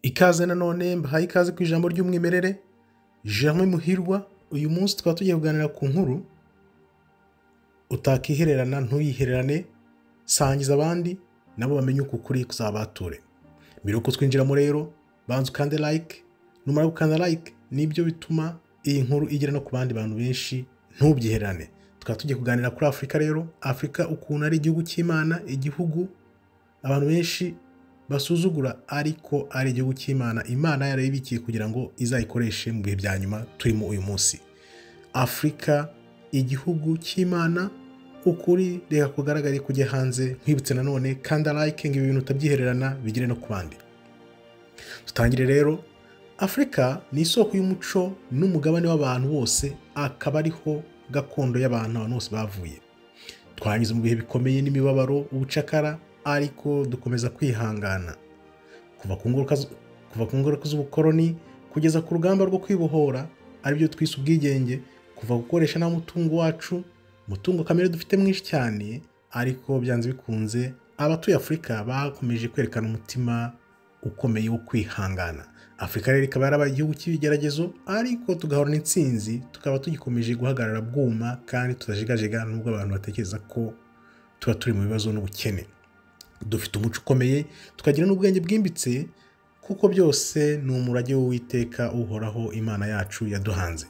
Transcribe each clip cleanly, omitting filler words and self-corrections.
Ikaze nanone mbahaye ikaze ku ijambo ry'umwimerere Germain Muhirwa. Uyu munsi tukaba tugiye kuganira ku nkuru utakihererana ntuyihererane, sangiza abandi nabo bamenye uko kuri kuzabature. Mbere yuko twinjiramo rero banza ukande like, numara gukanda like nibyo bituma iyi nkuru igera no ku bandi bantu benshi, ntubyihererane. Tukaba tugiye kuganira kuri Afurika rero, Afurika ukuntu ari igihugu cy'Imana, igihugu abantu benshi basuzugura ariko ari igihugu cy'Imana. Imana yarayibikiye kugira ngo izayikoreshe mu bihe bya nyuma turimo uyu munsi. Afurika igihugu cy'Imana, ukuri reka kugaragare kujya hanze. Nkwibutse nanone kanda like ngo ibintu utabyihererana bigire no ku bandi. Tutangire rero. Afurika ni isoko y'umuco n'umugabane w'abantu bose, akaba ariho gakondo y'abantu bose bavuye. Twanyuze mu bihe bikomeye n'imibabaro, ubucakara, ariko dukomeza kwihangana kuva ku ngaruka z'ubukoroni kugeza ku rugamba rwo kwibohora, aribyo twise ubwigenge. Kuva gukoresha nta mutungo wacu, mutungo kamere dufite mwinshi cyane, ariko byanze bikunze abatuye Afurika bakomeje kwerekana umutima ukomeye wo kwihangana. Afurika rero ikaba yarabaye igihugu cy'ibigeragezo, ariko tugahorana intsinzi, tukaba tugikomeje guhagarara bwuma kandi tutajegajega, nubwo abantu batekereza ko tuba turi mu bibazo n'ubukene. Dufite umuco ukomeye, tukagira n'ubwenge bwimbitse, kuko byose ni umurage w'Uwiteka uhoraho Imana yacu yaduhanze.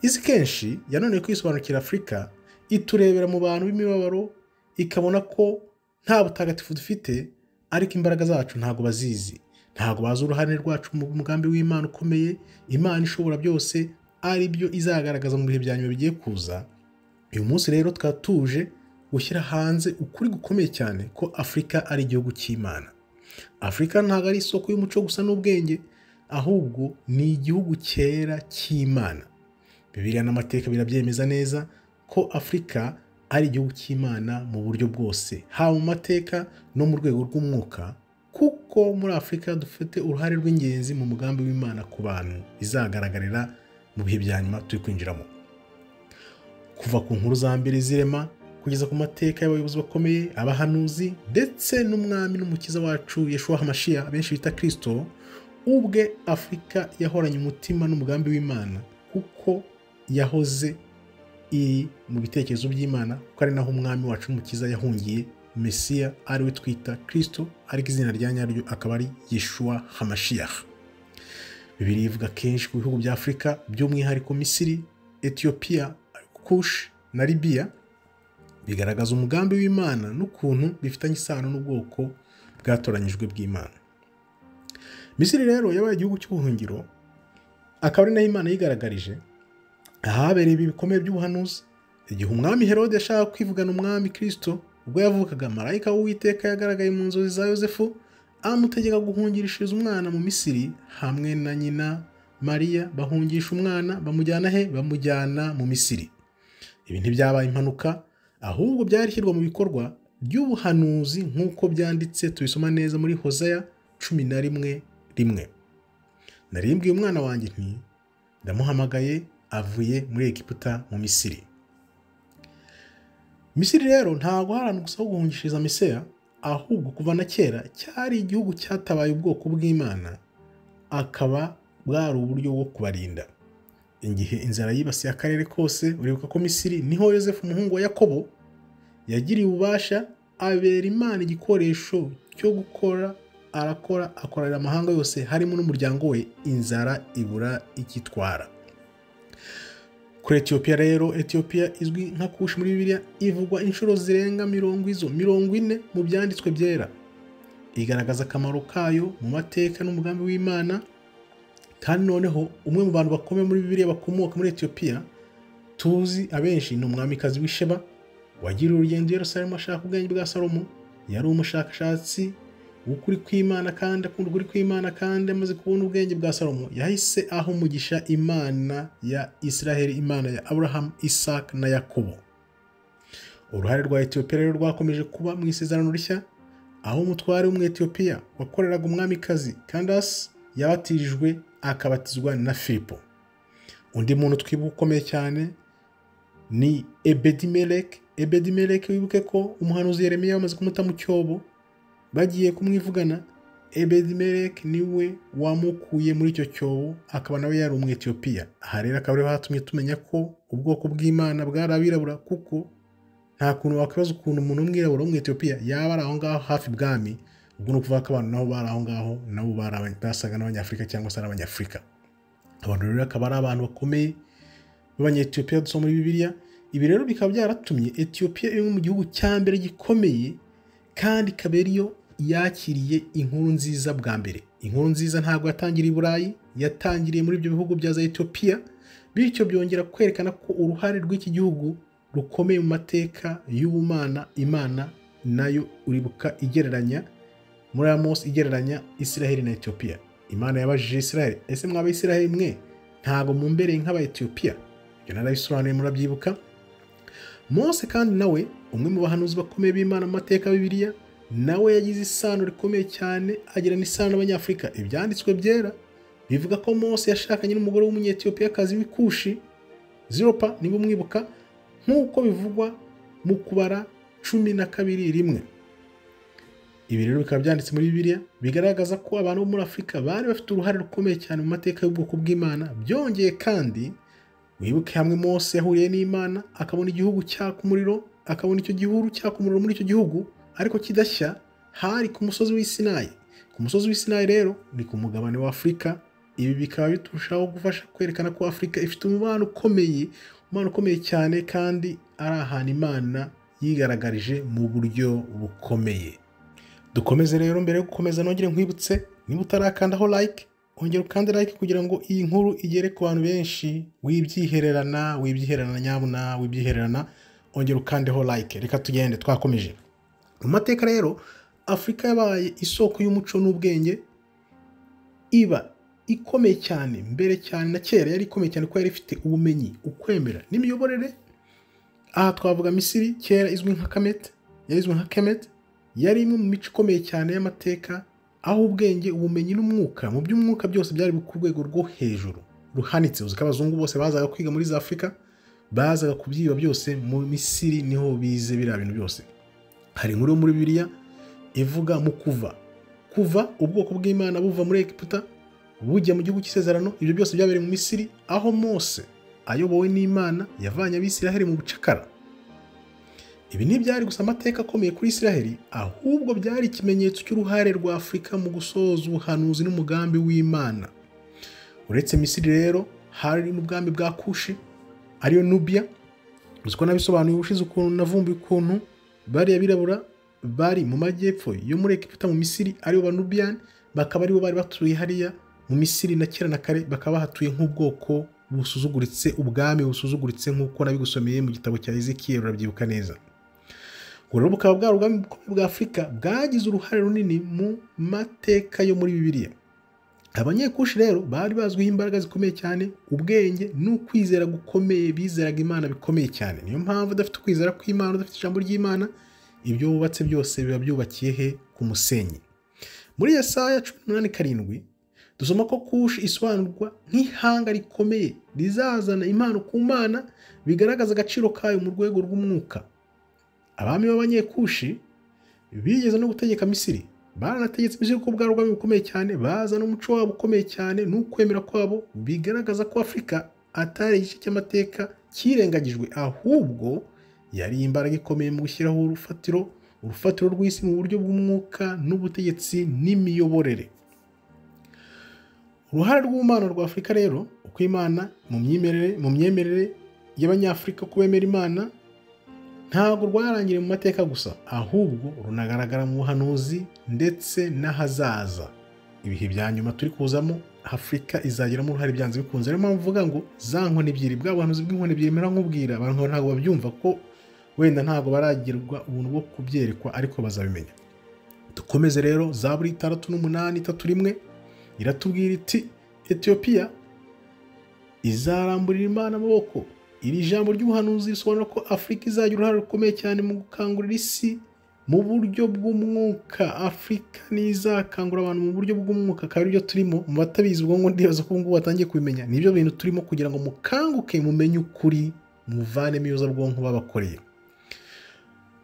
Isi kenshi yananiwe kwisobanukira Afurika, iturebera mu bantu b'imibabaro, ikabona ko nta butagatifu dufite, ariko imbaraga zacu ntabwo bazizi. Ntabwo bazi uruhare rwacu mu mugambi w'Imana ukomeye, Imana ishobora byose, ari byo izagaragaza mu bihe bya nyuma bigiye kuza. Uyu munsi rero tukaba tuje gushyira hanze ukuri gukomeye cyane ko Afurika ari igihugu cy'Imana. Afurika ntabwo ari isoko y'umuco gusa n'ubwenge, ahubwo ni igihugu cyera cy'Imana. Bibiliya n'amateka birabyemeza neza ko Afurika ari igihugu cy'Imana mu buryo bwose, haba mu mateka no mu rwego rw'umwuka, kuko muri Afurika dufite uruhare rw'ingenzi mu mugambi w'Imana ku bantu bizagaragarira mu bihe bya nyuma turi kwinjiramo. Kuva ku nkuru za mbere zirema kugeza ku mateka y'abayobozi bakomeye, abahanuzi, ndetse n'umwami n'umukiza wacu Yeshua HaMashiach abenshi bita Kristo, ubwe Afurika yahoranye umutima n'umugambi w'Imana, kuko yahoze iri mu bitekerezo by'Imana, kuko ari naho umwami wacu n'umukiza yahungiye, Mesiya ariwe twita Kristo, ariko izina rya nyaryo akaba ari Yeshua HaMashiach. Bibiliya ivuga kenshi ku bihugu bya Afurika, by'umwihariko Misiri, Ethiopia, Kush na Libya, bigaragaza umugambi w'Imana n'ukuntu bifitanye isano n'ubwoko bwatoranyijwe bw'Imana. Misiri rero yabaye igihugu cy'ubuhungiro, akaba ari naho Imana yigaragarije ahabereye ibi bikomeye by'ubuhanuzi. Igihe umwami Herode yashaka kwivugana umwami Kristo, ubwo yavukaga, marayika w'Uwiteka yagaragaye mu nzozi za Yosefu, amutegeka guhungishiriza umwana mu Misiri hamwe na nyina Mariya. Bahungisha umwana bamujyana he? Bamujyana mu Misiri. Ibi ntibyabaye impanuka, ahubwo byari ishyirwa mu bikorwa ry'ubuhanuzi nk'uko byanditse, tubisoma neza muri Hosea 11:1. Narimbwiye umwana wanjye nti ndamuhamagaye avuye muri Egiputa mu Misiri. Misiri rero ntabwo hari ahantu gusa ho guhungishiriza Mesiya, ahubwo kuva na kera cyari igihugu cyatabaye ubwoko bw'Imana, akaba bwari uburyo bwo kubarinda. Igihe inzara yibasiye akarere kose, uribuka ko Misiri niho Yosefu umuhungu wa Yakobo yagiriye ububasha, abera Imana igikoresho cyo gukora, akorera amahanga yose harimo n'umuryango we, inzara ibura ikitwara. Kuri Ethiopia rero, Ethiopia izwi nka Kush muri Bibiliya, ivugwa inshuro zirenga 40 mu byanditswe byera. Igaragaza akamaro kayo mu mateka n'umugambi w'Imana. Kandi noneho umwe mu bantu bakomeye muri Bibiliya bakomoka muri Ethiopia tuzi abenshi ni umwamikazi w'Isheba, wagiriye urugendo i Yerusalemu ashaka ubwenge bwa Salomo. Yari umushakashatsi w'ukuri kw'Imana kandi akunda ukuri kw'Imana, kandi amaze kubona ubwenge bwa Salomo yahise aho umugisha Imana ya Israheli, Imana ya Abraham, Isaac na Yakobo. Uruhare rwa Ethiopia rero rwakomeje kuba mu isezerano rishya, aho umutware w'Umwetiyopiya wakoreraga umwamikazi Candace yabatirijwe akabatizwa na Filipo. Undi muntu twibuka ukomeye cyane ni Ebedimeleki. Ebedimeleki wibuke ko umuhanuzi Yeremiya yamaze kumuta mu cyobo, bagiye kumwivugana, Ebedimeleki niwe wamukuye muri icyo cyobo, akaba nawe yari Umwetiyopiya. Aha rero akaba ariho hatumye tumenya ko ubwoko bw'Imana bwari abirabura, kuko nta kuntu wakwibaza ukuntu umuntu w'umwirabura w'Umwetiyopiya yaba ari aho ngaho hafi bwami. Ubwo ni ukuvuga ko abantu nabo bari aho ngaho, nabo basaga n'Abanyafurika cyangwa se ari Abanyafurika. Abantu rero akaba ari abantu bakomeye b'Abanyetiyopiya dusoma muri Bibiliya. Ibi rero bikaba byaratumye Etiyopiya iri mu gihugu cya mbere gikomeye, kandi ikaba ariyo yakiriye inkuru nziza bwa mbere. Inkuru nziza ntabwo yatangiriye i Burayi, yatangiriye muri ibyo bihugu bya za Etiyopiya, bityo byongera kwerekana ko uruhare rw'iki gihugu rukomeye mu mateka y'ubumana. Imana nayo uribuka igereranya muri Amos, igereranya Isiraheli na Etiyopiya. Imana yabajije Isiraheli, ese mwaba Isiraheli mwe ntabwo mumbereye nk'aba Etiyopiya? Ibyo narabisobanuye murabyibuka. Mose kandi nawe, umwe mu bahanuzi bakomeye b'Imana mu mateka ya Bibiliya, nawe yagize isano rikomeye cyane, agira n'isano n'Abanyafurika. Ibyanditswe byera bivuga ko Mose yashakanye n'umugore w'Umunyetiyopiyakazi w'Ikushi, Ziropa niba umwibuka, nk'uko bivugwa mu Kubara 12:1. Ibi rero bikaba byanditse muri Bibiliya, bigaragaza ko abantu bo muri Afurika bari bafite uruhare rukomeye cyane mu mateka y'ubwoko bw'Imana. Byongeye kandi wibuke hamwe Mose yahuriye n'Imana, akabona igihugu cyaka umuriro, akabona icyo gihuru cyaka umuriro muri icyo gihugu ariko kidashya, hari ku musozi w'Isinayi. Ku musozi w'Isinayi rero ni ku mugabane wa Afurika. Ibi bikaba biturushaho gufasha kwerekana ko Afurika ifite umubano ukomeye cyane, kandi ari ahantu Imana yigaragarije mu buryo bukomeye. Dukomeze rero. Mbere yo gukomeza nongere nkwibutse, niba utarakandaho like, ongera ukande like kugira ngo iyi nkuru igere ku bantu benshi. Wibyihererana nyabuna, wibyihererana, ongera ukandeho like. Reka tugende twakomeje. Mu mateka rero, Afurika yabaye isoko y'umuco n'ubwenge, iba ikomeye cyane. Mbere cyane na kera yari ikomeye cyane, ko yari ifite ubumenyi, ukwemera n'imiyoborere. Aha twavuga Misiri, kera izwi nka Kemet, yari imwe mu mico ikomeye cyane y'amateka, aho ubwenge, ubumenyi n'umwuka mu by'umwuka byose byari ku rwego rwo hejuru ruhanitse. Uzi ko abazungu bose bazaga kwiga muri za Afurika, bazaga kubyiba byose mu Misiri, niho bize biriya bintu byose. Hari inkuru muri Bibiliya ivuga mu kuva ubwoko bw'Imana buva muri Egiputa bujya mu gihugu cy'isezerano. Ibyo byose byabereye mu Misiri, aho Mose ayobowe n'Imana yavanye Abisiraheli mu bucakara. Ibi ntibyari gusa amateka akomeye kuri Isiraheli, ahubwo byari ikimenyetso cy'uruhare rwa Afurika mu gusohoza ubuhanuzi n'umugambi w'Imana. Uretse Misiri rero, hari n'ubwami bwa Kushi, ariyo Nubia. Uzi ko nabisobanuye ubushize ukuntu navumbuye ukuntu bariya birabura bari mu majyepfo yo muri Egiputa mu Misiri, aribo Banubian, bakaba aribo bari batuye hariya mu Misiri na kera na kare, bakaba bahatuye nk'ubwoko busuzuguritse, ubwami busuzuguritse, nk'uko nabigusomeye mu gitabo cya Ezekiel, urabyibuka neza. Rero bukaba bwa ubwami bukomeye bwa Afurika bwagize uruhare runini mu mateka yo muri Bibiliya. Abanyekushi rero bari bazwiho imbaraga zikomeye cyane, ubwenge n'ukwizera gukomeye, bizeraga Imana bikomeye cyane. Niyo mpamvu udafite ukwizera kw'Imana, udafite ijambo ry'Imana, ibyo wubatse byose biba byubakiye he? Ku musenyi. Muri Yesaya 18:7 dusoma ko Kushi isobanurwa nk'ihanga rikomeye rizazana impano ku Mana, bigaragaza agaciro kayo mu rwego rw'umwuka. Abami b'Abanyekushi bigeze no gutegeka Misiri, baranategetse Misiri ko bwari ubwami bukomeye cyane, baza n'umuco wabo ukomeye cyane n'ukwemera kwabo, bigaragaza ko Afurika atari igice cy'amateka kirengagijwe, ahubwo yari imbaraga ikomeye mu gushyiraho urufatiro rw'isi mu buryo bw'umwuka n'ubutegetsi n'imiyoborere. Uruhare rw'ubumana rwa Afurika rero, uko Imana mu myemerere y'Abanyafurika ko bemera Imana, ntabwo rwarangiriye mu mateka gusa, ahubwo runagaragara mu buhanuzi ndetse n'ahazaza. Ibihe bya nyuma turi kuzamo, Afurika izagiramo uruhare byanze bikunze. Niyo mpamvu mvuga ngo za nkoni ebyiri, bwa buhanuzi bw'inkoni ebyiri mera nk'ubwira abantu, ntabwo babyumva ko wenda ntabwo baragirwa ubuntu bwo kubyerekwa, ariko bazabimenya. Dukomeze rero. Zaburi 6:8-3 iratubwira iti, Etiyopiya izaramburira Imana amaboko. Iri jambo ry'ubuhanuzi risobanura ko Afurika izagira uruhare rukomeye cyane mu gukangurira isi mu buryo bw'umwuka. Afurika nizakangura abantu mu buryo bw'umwuka, akaba aribyo turimo. Mu batabizi ubwo ngo ndibaza ko ngubu batangiye kubimenya, nibyo bintu turimo kugira ngo mukanguke, mumenye ukuri, muvanemo iyozabwonko babakoreye.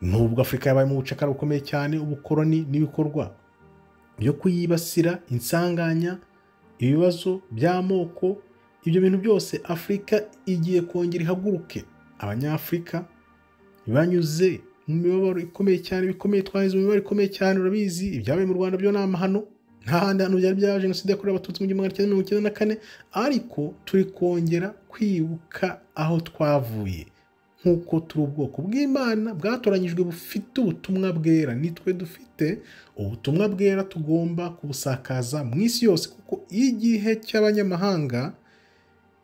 Nubwo Afurika yabaye mu bucakara bukomeye cyane, ubukoroni n'ibikorwa byo kuyibasira, insanganya, ibibazo by'amoko, ibyo bintu byose Afurika igiye kongera ihaguruke. Abanyafurika banyuze mu mibabaro ikomeye cyane, bikomeye, twahize mu mibabaro ikomeye cyane. Urabizi ibyabaye mu Rwanda byo ni amahano, nta handi hantu byari byaje jenoside yakorewe abatutsi mu 1994, ariko turi kongera kwibuka aho twavuye, nk'uko turi ubwoko bw'Imana bwatoranyijwe bufite ubutumwa bwera. Nitwe dufite ubutumwa bwera, tugomba kubusakaza mu isi yose, kuko igihe cy'abanyamahanga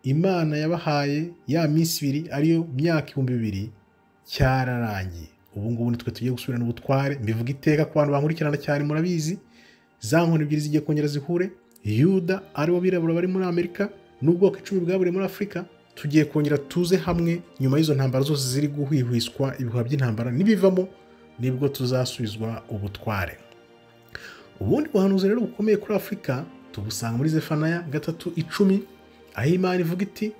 Imana yabahaye ya minsi 2 ariyo myaka 2000 cyararangiye. Ubu ngubu nitwe tugiye gusubirana ubutware. Mbivuga iteka ku bantu bankurikirana cyane, murabizi za nkoni ebyiri zigiye kongera zihure. Yuda aribo birabura bari muri Amerika n'ubwoko 10 bwaburiye muri Afurika, tugiye kongera tuze hamwe nyuma y'izo ntambara zose ziri guhwihwiswa, ibihuha by'intambara nibivamo nibwo tuzasubizwa ubutware. Ubundi buhanuzi rero bukomeye kuri Afurika tubusanga muri Zefaniya 3:10, aho Imana ivuga iti,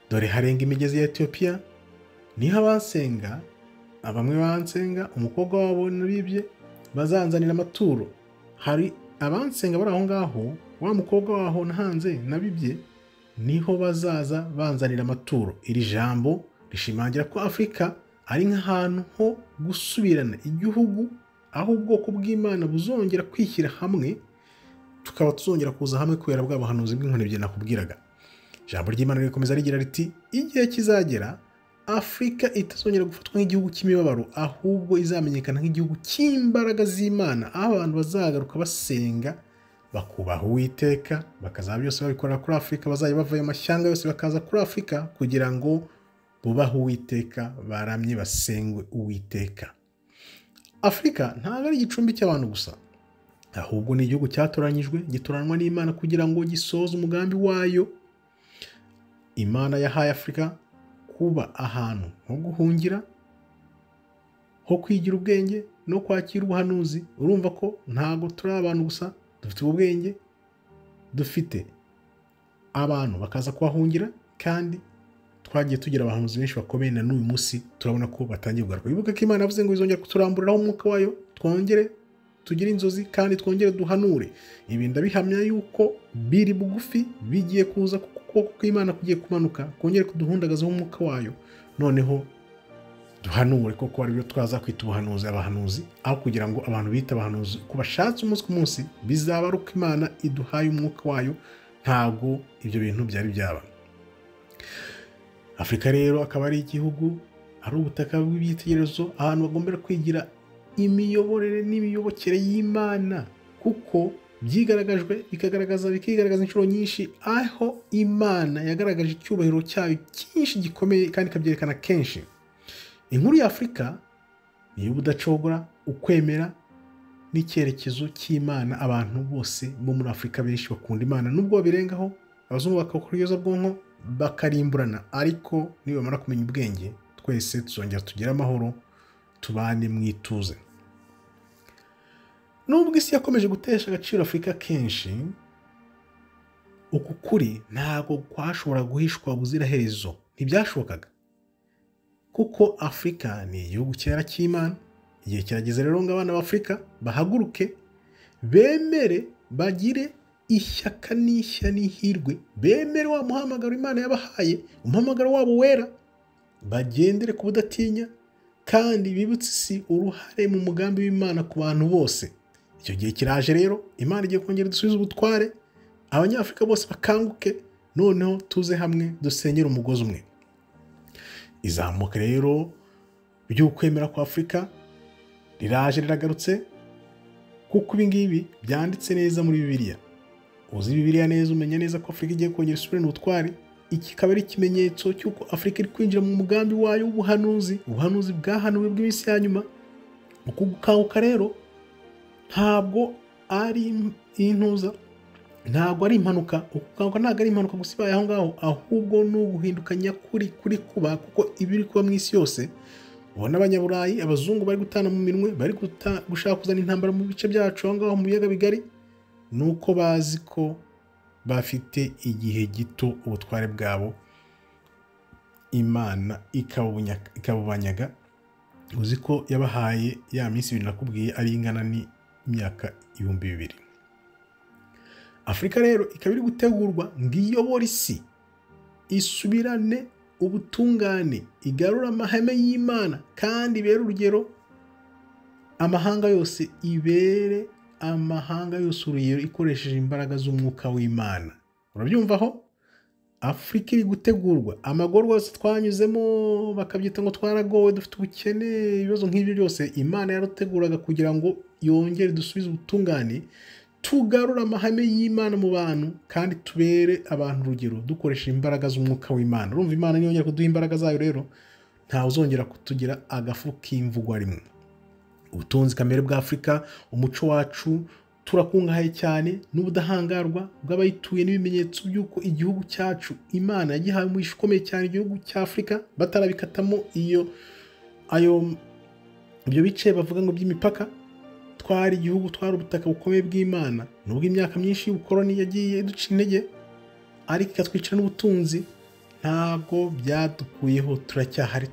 dore harenga imigezi ya Etiyopiya, niho abansenga, bamwe bansenga umukobwa wabo nabibye bazanzanira amaturo. Hari abansenga bari aho ngaho, wa mukobwa waho nahanze nabibye niho bazaza banzanira amaturo. Iri jambo rishimangira ko Afurika ari nk'ahantu ho gusubirana igihugu, aho ubwoko bw'Imana buzongera kwishyira hamwe, tukaba tuzongera kuza hamwe kubera bwa buhanuzi bw'inkoni ebyiri nakubwiraga. Ijambo ry'Imana rikomeza rigira riti, igihe kizagera Afurika itazongera gufatwa nk'igihugu cy'imibabaro, ahubwo izamenyekana nk'igihugu cy'imbaraga z'Imana, aho abantu bazagaruka basenga, bakubaha Uwiteka, bakazaba byose babikorera kuri Afurika, bazajya bavayo amashyanga yose bakaza kuri Afurika kugira ngo bubahe Uwiteka, baramye basengwe Uwiteka. Afurika ntabwo ari igicumbi cy'abantu gusa, ahubwo ni igihugu cyatoranyijwe, gitoranwa n'Imana kugira ngo gisoze umugambi wayo. Imana yahaye Afurika kuba ahantu ho guhungira, ho kwigira ubwenge no kwakira ubuhanuzi. Urumva ko ntago turi abantu gusa, dufite ubwenge, dufite abantu bakaza kuhahungira, kandi twagiye tugira abahanuzi benshi bakomeye, na n'uyu munsi turabona ko batangiye kugaruka. Bibuke ko Imana yavuze ngo izongera kuturamburiraho umwuka wayo, twongere tugire inzozi kandi twongere duhanure. Ibi ndabihamya yuko biri bugufi, bigiye kuza, kuko kw'Imana kugiye kumanuka, kongere kuduhundagazaho umwuka wayo, noneho duhanure koko ari byo twaza kwita ubuhanuzi, abahanuzi, aho kugira ngo abantu bita abahanuzi ko bashatse umunsi ku munsi. Bizaba ari uko Imana iduhaye umwuka wayo, ntabwo ibyo bintu byari byaba. Afurika rero akaba ari igihugu, ari ubutaka bw'ibyitegererezo, ahantu bagombera kwigira imiyoborere n'imiyobokere y'Imana, kuko byigaragajwe bikigaragaza inshuro nyinshi, aho Imana yagaragaje icyubahiro cyayo cyinshi gikomeye kandi ikabyerekana kenshi. Inkuru ya Afurika niyo budacogora, ukwemera n'icyerekezo cy'Imana. Abantu bose bo muri Afurika benshi bakunda Imana, nubwo babirengaho abazungu bakakuriyoza bwonko bakarimburana, ariko nibamara kumenya ubwenge, twese tuzongera tugire amahoro, tubane mu ituze. Nubwo isi yakomeje gutesha agaciro Afurika kenshi, uku kuri ntabwo kwashobora guhishwa buziraherezo, ntibyashobokaga, kuko Afurika ni igihugu cyera cy'Imana. Igihe kirageze rero ngo abana b'Afurika bahaguruke, bemere, bagire ishyaka n'ishya n'ihirwe, bemere wa muhamagaro Imana yabahaye, umuhamagaro wabo wera, bagendere ku budatinya, kandi bibutse isi uruhare mu mugambi w'Imana ku bantu bose. Icyo gihe kiraje rero, Imana igiye kongera dusubize ubutware, Abanyafurika bose bakanguke, noneho tuze hamwe dusenyere umugozi umwe. Izamuka rero by'ukwemera kwa Afurika riraje riragarutse, kuko ibi ngibi byanditse neza muri Bibiliya. Uzi Bibiliya neza, umenya neza ko Afurika igiye kongera isubirana ubutware. Iki kaba ari ikimenyetso cy'uko Afurika iri kwinjira mu mugambi wayo w'ubuhanuzi, ubuhanuzi bwahanuwe bw'iminsi ya nyuma. Uku gukanguka rero ntabwo ari intuza, ntabwo ari impanuka. Ukukanguka ntabwo ari impanuka gusa ibaye aho ngaho, ahubwo ni uguhinduka nyakuri kuri kuba, kuko ibiri kuba mu isi yose. Ubona Abanyaburayi, abazungu bari gutana mu minwe, bari gushaka kuzana intambara mu bice byacu aho ngaho mu biyaga bigari, nuko bazi ko bafite igihe gito ubutware bwabo, Imana ikabubanyaga. Uzi ko yabahaye ya minsi 2 nakubwiye ari ingana imyaka 2000. Afurika rero ikaba iri gutegurwa ngo iyobore isi, isubirane ubutungane, igarura amahame y'Imana kandi ibere urugero amahanga yose, ibere amahanga yose urugero ikoresheje imbaraga z'umwuka w'Imana. Urabyumvaho? Afurika iri gutegurwa, amagorwa yose twanyuzemo bakabyita ngo twaragowe, dufite ubukene, ibibazo nk'ibyo byose Imana yaruteguraga kugira ngo yongere dusubize ubutungane, tugarura amahame y'Imana mu bantu kandi tubere abantu urugero dukoresheje imbaraga z'umwuka w'Imana. Urumva Imana niyongera kuduha imbaraga zayo rero ntawe uzongera kutugira agafu k'imvugwa rimwe. Ubutunzi kamere bwa Afurika, umuco wacu, turakungahaye cyane n'ubudahangarwa bw'abayituye n'ibimenyetso by'uko igihugu cyacu Imana yagihaye umugisha ukomeye cyane, igihugu cya Afurika batarabikatamo ibyo bice bavuga ngo by'imipaka. Twari igihugu, twari ubutaka bukomeye bw'Imana, nubwo imyaka myinshi y'ubukoroni yagiye iduca intege ariko ikatwicira n'ubutunzi, ntabwo byadukuyeho, turacyahari,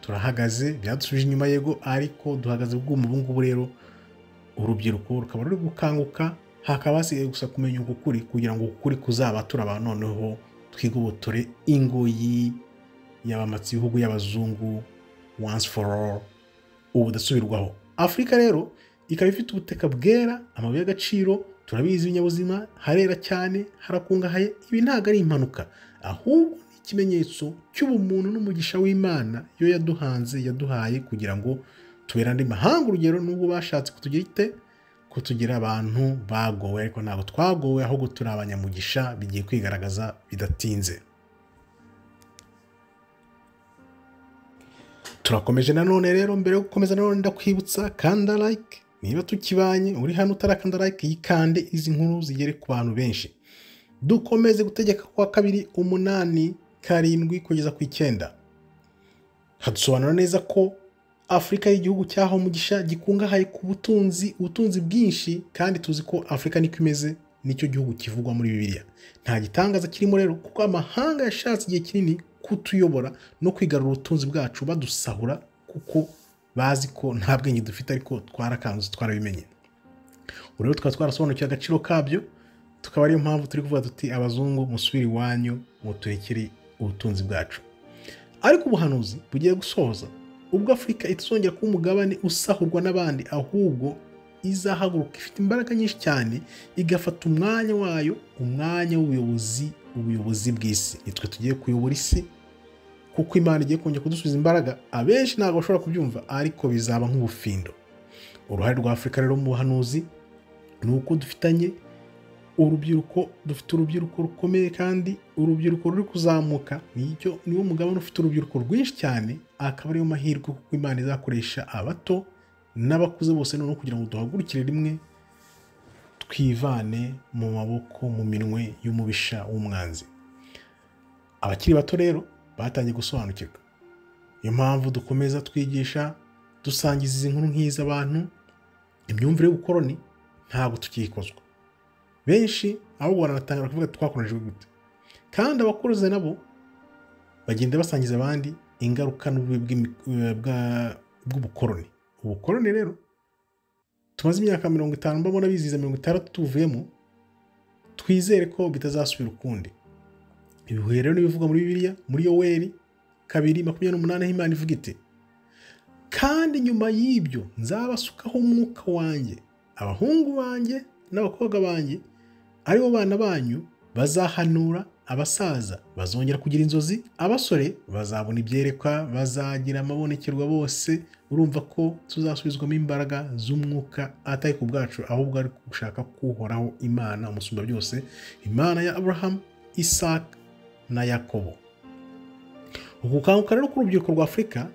turahagaze, byadusubije inyuma yego, ariko duhagaze bw'ubu ngubu. Rero urubyiruko rukaba ruri gukanguka, hakaba hasigaye gusa kumenya ukuri kugira ngo ukuri kuzaba turaba noneho twigobotore ingoyi y'abamatsi ibihugu y'abazungu once for all, ubudasubirwaho. Afurika rero ikaba ifite ubutaka bwera, amabuye y'agaciro, turabizi ibinyabuzima, harera cyane, harakungahaye. Ibi ntabwo ari impanuka, ahubwo ni ikimenyetso cy'ubumuntu n'umugisha w'Imana yo yaduhaye kugira ngo tubere andi mahanga urugero, nubwo bashatse kutugira abantu bagowe, ariko ntabwo twagowe, ahubwo turi abanyamugisha, bigiye kwigaragaza bidatinze. Turakomeje nanone rero, mbere yo gukomeza nanone ndakwibutsa kanda like, niba tukibanye uri hano utarakanda like yikande, izi nkuru zigere ku bantu benshi. Dukomeze gutegeka kwa 2 8 7 kugeza ku 9. Hadusobanura neza ko Afurika y'igihugu cyaho umugisha, gikungahaye ku ubutunzi bwinshi, kandi tuzi ko Afurika niko imeze, nicyo gihugu kivugwa muri Bibiliya. Nta gitangaza kirimo rero, kuko amahanga yashatse igihe kinini kutuyobora no kwigarura ubutunzi bwacu badusahura, kuko bazi ko nta bwenge dufite, ariko twarakanze, twarabimenye. Rero tukaba twarasobanukiwe agaciro kabyo, tukaba ariyo mpamvu turi kuvuga tuti abazungu musubire iwanyu muturekere ubutunzi bwacu. Ariko ubuhanuzi bugiye gusohoza, ubwo Afurika itazongera kuba umugabane usahurwa n'abandi, ahubwo izahaguruka ifite imbaraga nyinshi cyane, igafata umwanya wayo, umwanya w'ubuyobozi bw'isi. Nitwe tugiye kuyobora isi, kuko Imana igiye kongera kudusubiza imbaraga. Abenshi ntabwo bashobora kubyumva, ariko bizaba nk'ubufindo. Uruhare rwa Afurika rero mu buhanuzi ni uko dufite urubyiruko rukomeye, kandi urubyiruko ruri kuzamuka, niwo mugabane ufite urubyiruko rwinshi cyane, akaba ariyo mahirwe, kuko Imana izakoresha abato n'abakuze bose noneho kugira ngo duhagurukire rimwe, twivane mu maboko, mu minwe y'umubisha w'umwanzi. Abakiri bato rero batangiye gusobanukirwa, niyo mpamvu dukomeza twigisha, dusangiza izi nkuru nk'izi abantu. Imyumvire y'ubukoroni ntabwo tukiyikozwa, benshi ahubwo baranatangara kuvuga twakoronijwe gute, kandi abakuruze nabo bagenda basangiza abandi ingaruka n'ububi bw'ubukoroni. Ubukoroni rero tumaze imyaka 50, mbona biziza 60 tuvuyemo, twizere ko bitazasubira ukundi. Ibihuye rero bivuga muri Bibiliya, muri Yoweri 2:28, Imana ivuga iti, kandi nyuma y'ibyo nzabasukaho umwuka wanjye, abahungu banjye n'abakobwa banjye aribo bana banyu bazahanura, abasaza bazongera kugira inzozi, abasore bazabona ibyerekwa, bazagira amabonekerwa bose. Urumva ko tuzasubizwamo imbaraga z'umwuka, atari ku bwacu, ahubwo ari gushaka kuhoraho Imana umusumba byose, Imana ya Abraham, Isaac na Yakobo. Ugukanguka rero k'urubyiruko rwa Afurika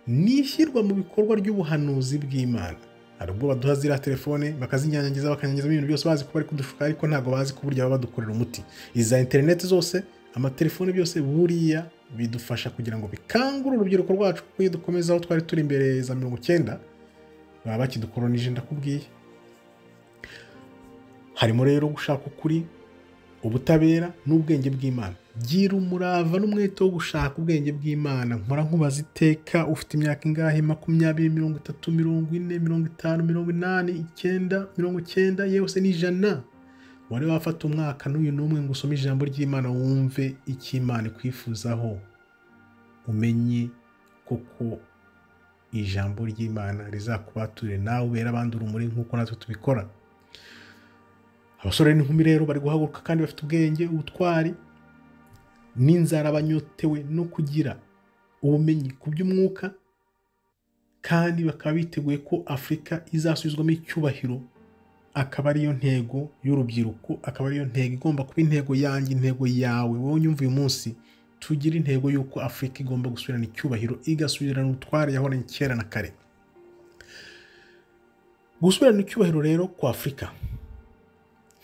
nishyirwa mu bikorwa ry'ubuhanuzi bw'Imana. Hari ubwo baduha ziriya telefone bakazinyanyagiza, bakanyanyagizamo ibintu byose, bazi ko bari kudushuka, ariko ntabwo bazi ko burya baba badukorera umuti. Iza interineti zose, amatelefone byose, buriya bidufasha kugira ngo bikangure urubyiruko rwacu, kuko iyo dukomeza aho twari turi imbere za 90 baba bakidukoronije. Ndakubwiye, harimo rero gushaka ukuri, ubutabera n'ubwenge bw'Imana. Gira umurava n'umwete wo gushaka ubwenge bw'Imana. Nkora nkubaza iteka, ufite imyaka ingahe? 20, 30, 40, 50, 80, 90, 90, yewe se n'ijana. Wari wafata umwaka n'uyu n'umwe ngo usome ijambo ry'Imana wumve icyo Imana ikwifuzaho, umenye koko ijambo ry'Imana rizakubaturire nawe ubera abandi urumuri nk'uko natwe tubikora. Abasore n'inkumi rero bari guhaguruka kandi bafite ubwenge, ubutwari n'inzara, banyotewe no kugira ubumenyi ku by'umwuka, kandi bakaba biteguye ko Afurika izasubizwamo icyubahiro. Akaba ariyo ntego y'urubyiruko, akaba ariyo ntego igomba kuba intego yanjye, intego yawe wowe unyumva uyu munsi. Tugira intego y'uko Afurika igomba gusubirana icyubahiro, igasubirana ubutware yahoranye kera na kare. Gusubirana icyubahiro rero kwa Afurika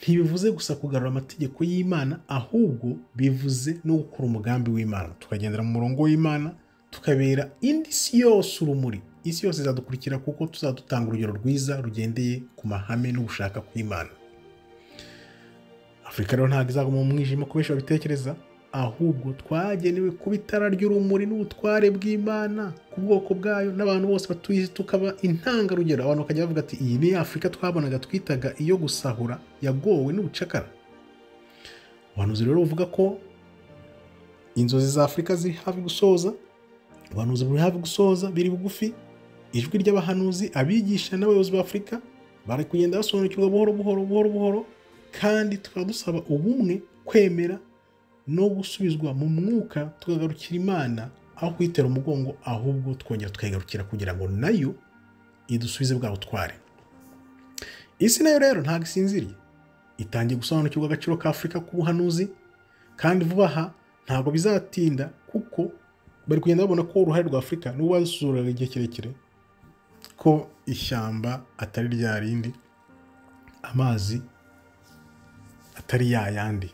ntibivuze gusa kugarura amategeko y'Imana, ahubwo bivuze no gukora umugambi w'Imana, tukagendera mu murongo w'Imana, tukabera indi si yose urumuri. Isi yose izadukurikira kuko tuzadutanga urugero rwiza rugendeye ku mahame n'ugushaka kw'Imana. Afurika rero ntabwo izaguma mu mwijima uko benshi babitekereza, ahubwo twagenewe kuba itara ry'urumuri n'ubutware bw'Imana ku bwoko bwayo, n'abantu bose batuye isi tukaba intangarugero. Abantu bakajya bavuga ati iyi ni Afurika twabonaga twitaga iyo gusahura, yagowe n'ubucakara. Abahanuzi rero bavuga ko inzozi za Afurika ziri hafi gusoza, abahanuzi bari hafi gusoza, biri bugufi. Ijwi ry'abahanuzi, abigisha n'abayobozi ba Afurika bari kugenda basobanukirwa buhoro, kandi tukaba dusaba ubumwe, kwemera no gusubizwa mu mwuka, tukagarukira Imana aho kwitera umugongo, ahubwo twongera tukayigarukira kugira ngo nayo idusubize bwa butware. Isi nayo rero ntabwo isinziriye, itangiye gusobanukirwa agaciro ka Afurika k'ubuhanuzi, kandi vuba aha ntabwo bizatinda, kuko bari kugenda babona ko uruhare rwa Afurika n'ubwo bazisuzuraga igihe kirekire, ko ishyamba atari rya rindi, amazi atari ya yandi.